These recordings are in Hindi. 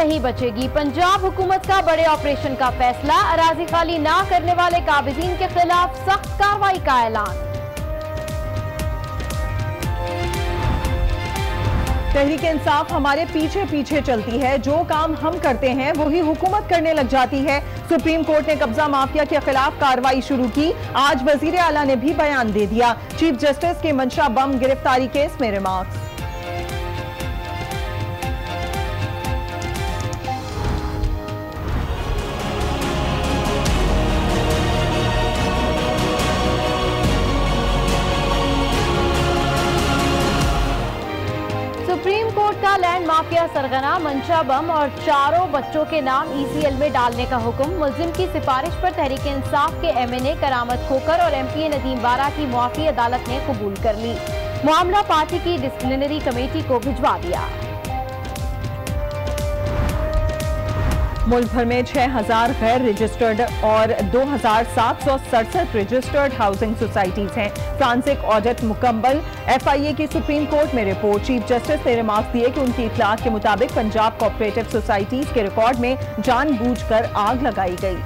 नहीं बचेगी। पंजाब हुकूमत का बड़े ऑपरेशन का फैसला, अराजी खाली ना करने वाले काबिजीन के खिलाफ सख्त कार्रवाई का ऐलान। तहरीक इंसाफ हमारे पीछे पीछे चलती है, जो काम हम करते हैं वही हुकूमत करने लग जाती है। सुप्रीम कोर्ट ने कब्जा माफिया के खिलाफ कार्रवाई शुरू की। आज वजीर आला ने भी बयान दे दिया। चीफ जस्टिस के मंशा बम गिरफ्तारी केस में रिमार्क्स। सुप्रीम कोर्ट का लैंड माफिया सरगना मंशा बम और 4 बच्चों के नाम ECL में डालने का हुक्म। मुल्जिम की सिफारिश पर तहरीक इंसाफ के MNA करामत खोकर और MP नदीम बारा की मुआफी अदालत ने कबूल कर ली। मामला पार्टी की डिसिप्लिनरी कमेटी को भिजवा दिया। मुल्क भर में 6000 गैर रजिस्टर्ड और 2767 रजिस्टर्ड हाउसिंग सोसाइटीज हैं। फ्रांसिक ऑडिट मुकम्मल। FIA की सुप्रीम कोर्ट में रिपोर्ट। चीफ जस्टिस ने रिमार्क दिए कि उनकी इत्तलात के मुताबिक पंजाब कोऑपरेटिव सोसाइटीज के रिकॉर्ड में जानबूझकर आग लगाई गई।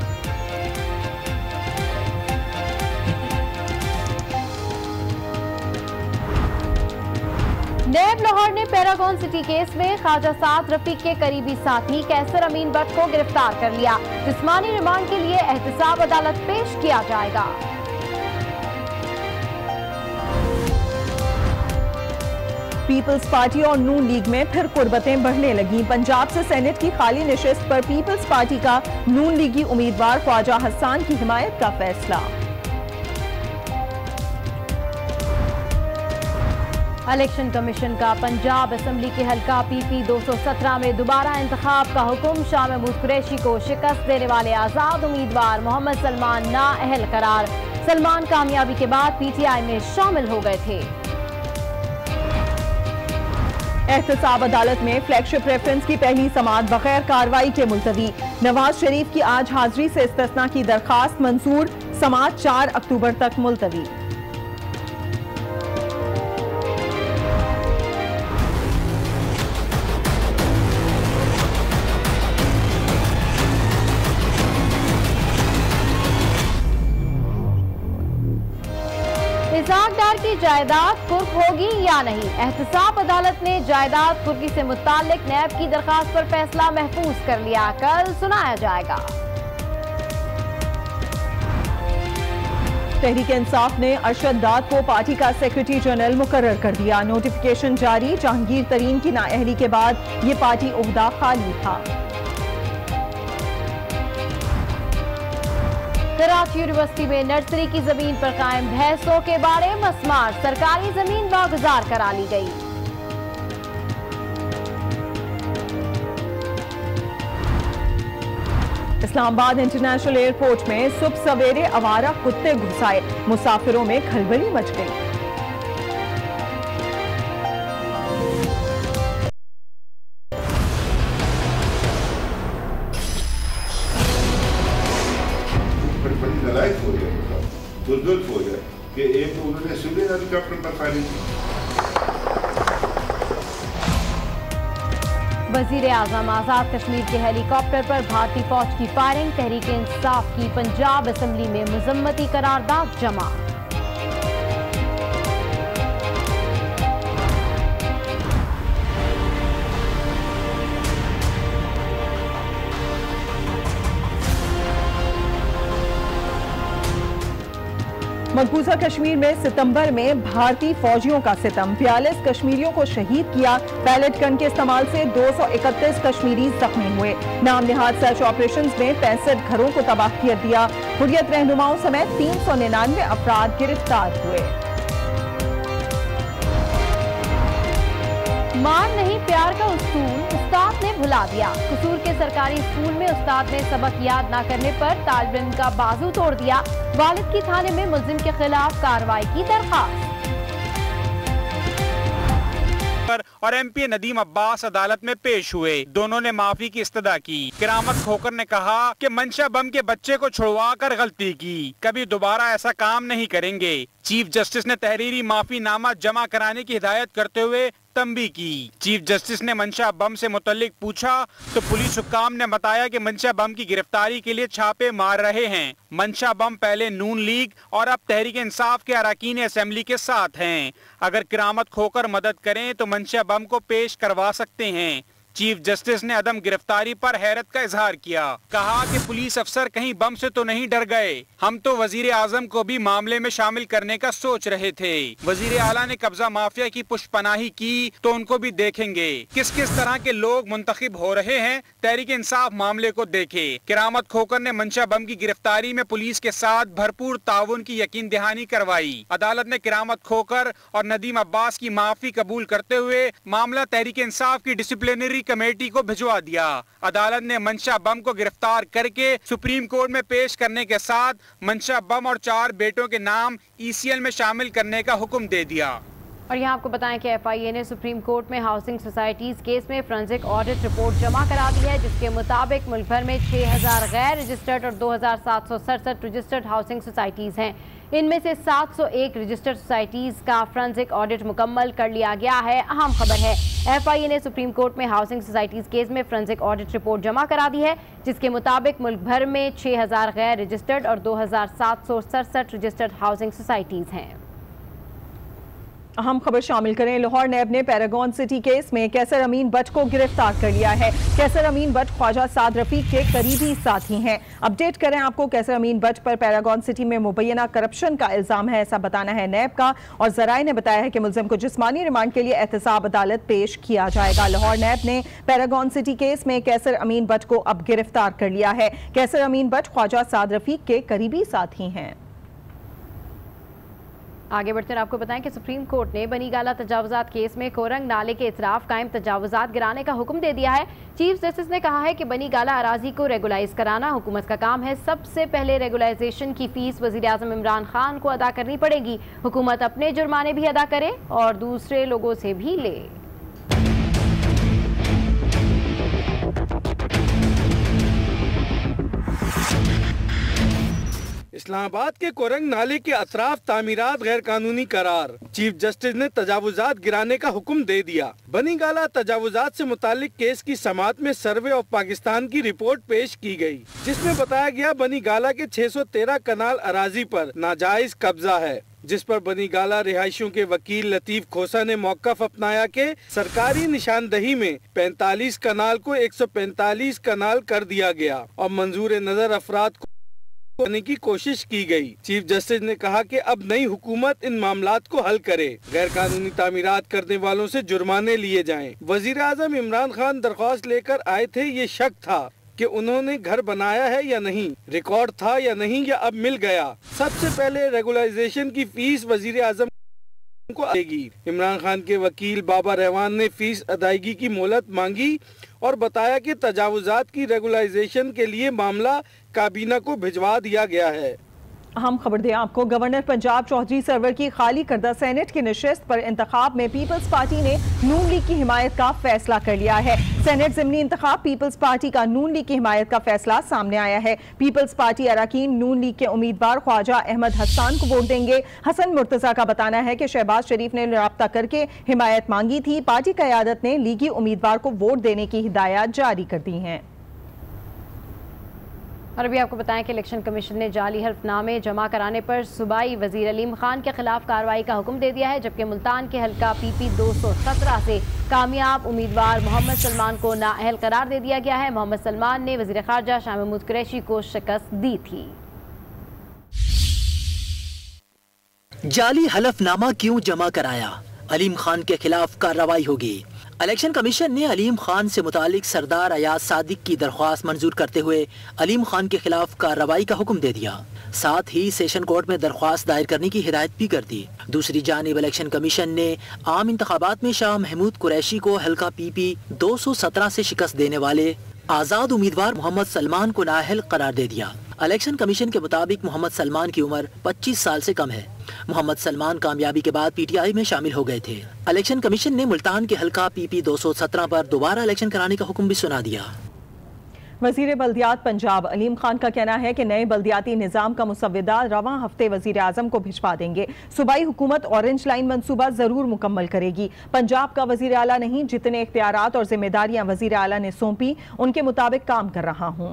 नैब लाहौर ने पैरागॉन सिटी केस में ख्वाजा साद रफीक के करीबी साथी कैसर अमीन भट्ट को गिरफ्तार कर लिया। जिस्मानी रिमांड के लिए एहतसाब अदालत पेश किया जाएगा। पीपल्स पार्टी और नून लीग में फिर कुर्बतें बढ़ने लगी। पंजाब से सेनेट की खाली निशिस्त पर पीपल्स पार्टी का नून लीगी उम्मीदवार ख्वाजा हसन की हिमायत का फैसला। इलेक्शन कमीशन का पंजाब असेंबली के हल्का PP 217 में दोबारा इंतखाब का हुक्म। शाह महमूद कुरैशी को शिकस्त देने वाले आजाद उम्मीदवार मोहम्मद सलमान नाअहल करार। सलमान कामयाबी के बाद PTI में शामिल हो गए थे। एहतसाब अदालत में फ्लैगशिप रेफरेंस की पहली समाअत बगैर कार्रवाई के मुलतवी। नवाज शरीफ की आज हाजिरी से इस्तिस्ना की दरखास्त मंजूर। समाअत 4 अक्टूबर तक मुलतवी। इसाक डार की जायदाद कुर्क होगी या नहीं। एहतसाब अदालत ने जायदाद कुर्की से मुताल्लिक नैब की दरखास्त पर फैसला महफूज कर लिया। कल सुनाया जाएगा। तहरीक इंसाफ ने अरशद दाद को पार्टी का सेक्रेटरी जनरल मुकर्रर कर दिया। नोटिफिकेशन जारी। जहांगीर तरीन की नाअहली के बाद ये पार्टी ओहदा खाली था। कराची यूनिवर्सिटी में नर्सरी की जमीन पर कायम बहसों के बारे मसमार। सरकारी जमीन वागुजार करा ली गई। इस्लामाबाद इंटरनेशनल एयरपोर्ट में सुबह सवेरे आवारा कुत्ते घुसाए। मुसाफिरों में खलबली मच गई। हो गया, मतलब दुर्दुल्फ हो गया कि एक तो उन्होंने सिविलियन हेलीकॉप्टर पर फायरिंग की। वजीर आजम आजाद कश्मीर के हेलीकॉप्टर पर भारतीय फौज की फायरिंग। तहरीक इंसाफ की पंजाब असेंबली में मजम्मती करारदाद जमा। मकबूजा कश्मीर में सितंबर में भारतीय फौजियों का सितम। 42 कश्मीरियों को शहीद किया। पैलेट गन के इस्तेमाल से 231 कश्मीरी जख्मी हुए। नाम निहाद सर्च ऑपरेशंस में 65 घरों को तबाह कर दिया। हुर्रियत रहनुमाओं समेत 399 अफराद गिरफ्तार हुए। मान नहीं प्यार का उसूल उस्ताद ने भुला दिया। कसूर के सरकारी स्कूल में उस्ताद ने सबक याद न करने पर तालिब इल्म का बाजू तोड़ दिया। वालिद की थाने में मुल्जिम के खिलाफ कार्रवाई की दरखास्त। और MP नदीम अब्बास अदालत में पेश हुए। दोनों ने माफी की इस्तदा की। करामत खोकर ने कहा कि मंशा बम के बच्चे को छुड़वा कर गलती की, कभी दोबारा ऐसा काम नहीं करेंगे। चीफ जस्टिस ने तहरीरी माफी नामा जमा कराने की हिदायत करते हुए तंबीह की। चीफ जस्टिस ने मंशा बम से मुतल्लिक पूछा तो पुलिस हुक्काम ने बताया कि मंशा बम की गिरफ्तारी के लिए छापे मार रहे हैं। मंशा बम पहले नून लीग और अब तहरीक इंसाफ के अरकान असेंबली के साथ हैं। अगर करामत खोकर मदद करें तो मंशा बम को पेश करवा सकते हैं। चीफ जस्टिस ने अदम गिरफ्तारी पर हैरत का इजहार किया। कहा कि पुलिस अफसर कहीं बम से तो नहीं डर गए, हम तो वजीर आजम को भी मामले में शामिल करने का सोच रहे थे। वजीर आला ने कब्जा माफिया की पुष्पनाही की तो उनको भी देखेंगे। किस किस तरह के लोग मुंतखब हो रहे हैं, तहरीक इंसाफ मामले को देखे। करामत खोकर ने मंशा बम की गिरफ्तारी में पुलिस के साथ भरपूर ताउन की यकीन दहानी करवाई। अदालत ने करामत खोकर और नदीम अब्बास की माफी कबूल करते हुए मामला तहरीक इंसाफ की डिसिप्लिनरी कमेटी को भिजवा दिया। अदालत ने मंशा बम को गिरफ्तार करके सुप्रीम कोर्ट में पेश करने के साथ मंशा बम और 4 बेटों के नाम ECL में शामिल करने का हुक्म दे दिया। और यहाँ आपको बताएं कि FIA ने सुप्रीम कोर्ट में हाउसिंग सोसाइटीज केस में फोरेंसिक ऑडिट रिपोर्ट जमा करा दी है, जिसके मुताबिक मुल्क भर में 6000 गैर रजिस्टर्ड और 2767 रजिस्टर्ड हाउसिंग सोसाइटीज हैं। इनमें से 701 रजिस्टर्ड सोसाइटीज का फोरेंसिक ऑडिट मुकम्मल कर लिया गया है। अहम खबर है, FIA ने सुप्रीम कोर्ट में हाउसिंग सोसाइटीज केस में फोरेंसिक ऑडिट रिपोर्ट जमा करा दी है, जिसके मुताबिक मुल्क भर में 6000 गैर रजिस्टर्ड और 2767 रजिस्टर्ड हाउसिंग सोसाइटीज हैं। अहम खबर शामिल करें। लाहौर नैब ने पैरागॉन सिटी केस में कैसर अमीन बट को गिरफ्तार कर लिया है। कैसर अमीन बट ख्वाजा साद रफीक के करीबी साथी हैं। अपडेट करें आपको, कैसर अमीन बट पर पैरागॉन सिटी में मुबैना करप्शन का इल्जाम है, ऐसा बताना है नैब का। और जराए ने बताया है कि मुलजिम को जिस्मानी रिमांड के लिए एहतसाब अदालत पेश किया जाएगा। लाहौर नैब ने पैरागॉन सिटी केस में कैसर अमीन बट को अब गिरफ्तार कर लिया है। कैसर अमीन बट ख्वाजा साद रफीक के करीबी साथी हैं। आगे बढ़ते हैं, आपको बताएं कि सुप्रीम कोर्ट ने बनी गाला तजावुजात केस में कोरंग नाले के इतराफ कायम तजावुजात गिराने का हुक्म दे दिया है। चीफ जस्टिस ने कहा है कि बनी गाला अराजी को रेगुलाइज कराना हुकूमत का काम है। सबसे पहले रेगुलाइजेशन की फीस वजीर आजम इमरान खान को अदा करनी पड़ेगी। हुकूमत अपने जुर्माने भी अदा करे और दूसरे लोगों से भी ले। इस्लामाबाद के कोरंग नाले के अतराफ तामीरात गैर कानूनी करार। चीफ जस्टिस ने तजावुजात गिराने का हुक्म दे दिया। बनी गाला तजावुजात से मुतालिक केस की समाअत में सर्वे ऑफ पाकिस्तान की रिपोर्ट पेश की गई, जिसमें बताया गया बनी गाला के 613 कनाल अराजी पर नाजायज कब्जा है, जिस पर बनी गाला रिहायशियों के वकील लतीफ खोसा ने मौकफ अपनाया कि सरकारी निशानदही में 45 कनाल को 145 कनाल कर दिया गया और मंजूर नजर अफराद को करने की कोशिश की गई। चीफ जस्टिस ने कहा कि अब नई हुकूमत इन मामलात को हल करे। गैर कानूनी तामीरात करने वालों से जुर्माने लिए जाएं। वजीर आजम इमरान खान दरख्वास्त लेकर आए थे, ये शक था कि उन्होंने घर बनाया है या नहीं, रिकॉर्ड था या नहीं, या अब मिल गया। सबसे पहले रेगुलाइजेशन की फीस वजीर आजम को आएगी। इमरान खान के वकील बाबा रहमान ने फीस अदायगी की मोहलत मांगी और बताया कि तजावुजात की रेगुलाइजेशन के लिए मामला काबीना को भिजवा दिया गया है। अहम खबर दें आपको, गवर्नर पंजाब चौधरी सरवर की खाली करदा सेनेट की नशिस्त पर इंतखाब में पीपल्स पार्टी ने नून लीग की हिमायत का फैसला कर लिया है। सेनेट ज़िमनी इंतखाब पीपल्स पार्टी का नून लीग की हिमायत का फैसला सामने आया है। पीपल्स पार्टी अरकान नून लीग के उम्मीदवार ख्वाजा अहमद हसन को वोट देंगे। हसन मुर्तजा का बताना है कि शहबाज शरीफ ने राब्ता करके हिमायत मांगी थी। पार्टी क़यादत ने लीगी उम्मीदवार को वोट देने की हिदायत जारी कर दी हैं। और अभी आपको बताएं कि इलेक्शन कमीशन ने जाली हल्फनामे जमा कराने पर सूबाई वजीर अलीम खान के खिलाफ कार्रवाई का हुक्म दे दिया है, जबकि मुल्तान के हल्का PP 217 से कामयाब उम्मीदवार मोहम्मद सलमान को नाअहल करार दे दिया गया है। मोहम्मद सलमान ने वजीर खारजा शाह महमूद कुरैशी को शिकस्त दी थी। जाली हलफनामा क्यों जमा कराया, अलीम खान के खिलाफ कार्रवाई होगी। इलेक्शन कमीशन ने अलीम खान से मुतालिक सरदार अयाज सादिक की दरख्वास्त मंजूर करते हुए अलीम खान के खिलाफ कार्रवाई का हुक्म दे दिया। साथ ही सेशन कोर्ट में दरख्वास्त दायर करने की हिदायत भी कर दी। दूसरी जानिब इलेक्शन कमीशन ने आम इंतखाबात में शाह महमूद कुरैशी को हल्का PP 217 से शिकस्त देने वाले आज़ाद उम्मीदवार मोहम्मद सलमान को नाअहल करार दे दिया। इलेक्शन कमीशन के मुताबिक मोहम्मद सलमान की उम्र 25 साल से कम है। मोहम्मद सलमान कामयाबी के बाद PTI में शामिल हो गए थे। इलेक्शन कमीशन ने मुल्तान के हल्का PP 217 पर दोबारा इलेक्शन कराने का हुक्म भी सुना दिया। वजीर बल्दियात पंजाब अलीम खान का कहना है कि नए बल्दियाती निज़ाम का मुसव्विदा रवां हफ्ते वजीर आजम को भिजवा देंगे। सूबाई हुकूमत ऑरेंज लाइन मंसूबा जरूर मुकम्मल करेगी। पंजाब का वजीर आला नहीं, जितने इख्तियारात और जिम्मेदारियां वजीर आला ने सौंपी उनके मुताबिक काम कर रहा हूं।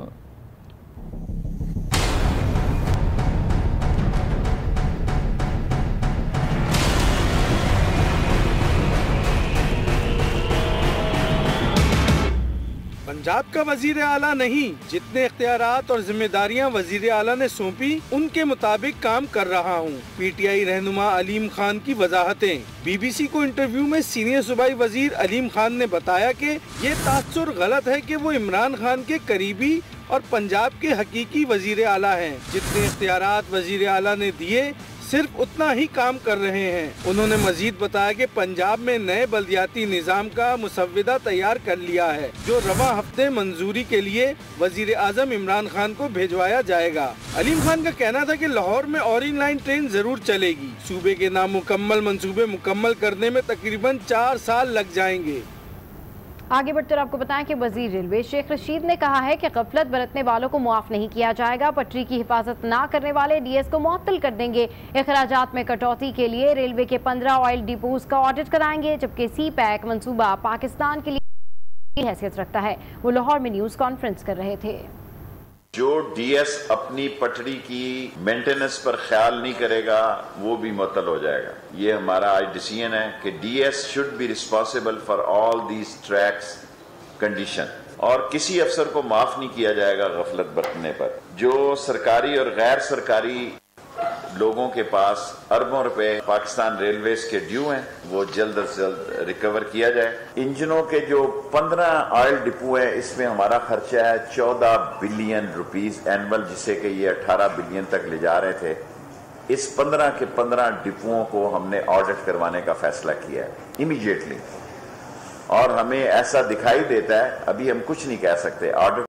पंजाब का वजीर आला नहीं, जितने इख्तियारात और जिम्मेदारियां वजीर आला ने सौंपी उनके मुताबिक काम कर रहा हूं। पीटीआई रहनुमा अलीम खान की वजाहतें। बीबीसी को इंटरव्यू में सीनियर सूबाई वजीर अलीम खान ने बताया कि ये तासुर गलत है कि वो इमरान खान के करीबी और पंजाब के हकीकी वजीर आला हैं। जितने इख्तियारात वजीर आला ने दिए सिर्फ उतना ही काम कर रहे हैं। उन्होंने मजीद बताया कि पंजाब में नए बल्दियाती निज़ाम का मुसव्विदा तैयार कर लिया है, जो रवां हफ्ते मंजूरी के लिए वजीर आजम इमरान खान को भिजवाया जाएगा। अलीम खान का कहना था कि लाहौर में ऑरेंज लाइन ट्रेन जरूर चलेगी। सूबे के नामुकम्मल मंसूबे मुकम्मल करने में तकरीबन 4 साल लग जाएंगे। आगे बढ़कर आपको बताएं कि वजीर रेलवे शेख रशीद ने कहा है कि गफलत बरतने वालों को मुआफ नहीं किया जाएगा। पटरी की हिफाजत ना करने वाले डीएस को मुअत्तल कर देंगे। अखराजात में कटौती के लिए रेलवे के 15 ऑयल डिपोज का ऑडिट कराएंगे, जबकि सी पैक मंसूबा पाकिस्तान के लिए हैसियत रखता है। वो लाहौर में न्यूज कॉन्फ्रेंस कर रहे थे। जो डीएस अपनी पटरी की मेंटेनेंस पर ख्याल नहीं करेगा वो भी मुअत्तल हो जाएगा। ये हमारा आज डिसीजन है कि DS should be responsible for all these tracks condition, और किसी अफसर को माफ नहीं किया जाएगा गफलत बरतने पर। जो सरकारी और गैर सरकारी लोगों के पास अरबों रुपए पाकिस्तान रेलवेज के ड्यू हैं, वो जल्द अज जल्द रिकवर किया जाए। इंजनों के जो 15 ऑयल डिपो है, इसमें हमारा खर्चा है 14 बिलियन रुपीस एनुअल, जिसे कि ये 18 बिलियन तक ले जा रहे थे। इस 15 के 15 डिपुओं को हमने ऑडिट करवाने का फैसला किया है इमीडिएटली, और हमें ऐसा दिखाई देता है, अभी हम कुछ नहीं कह सकते, ऑडिट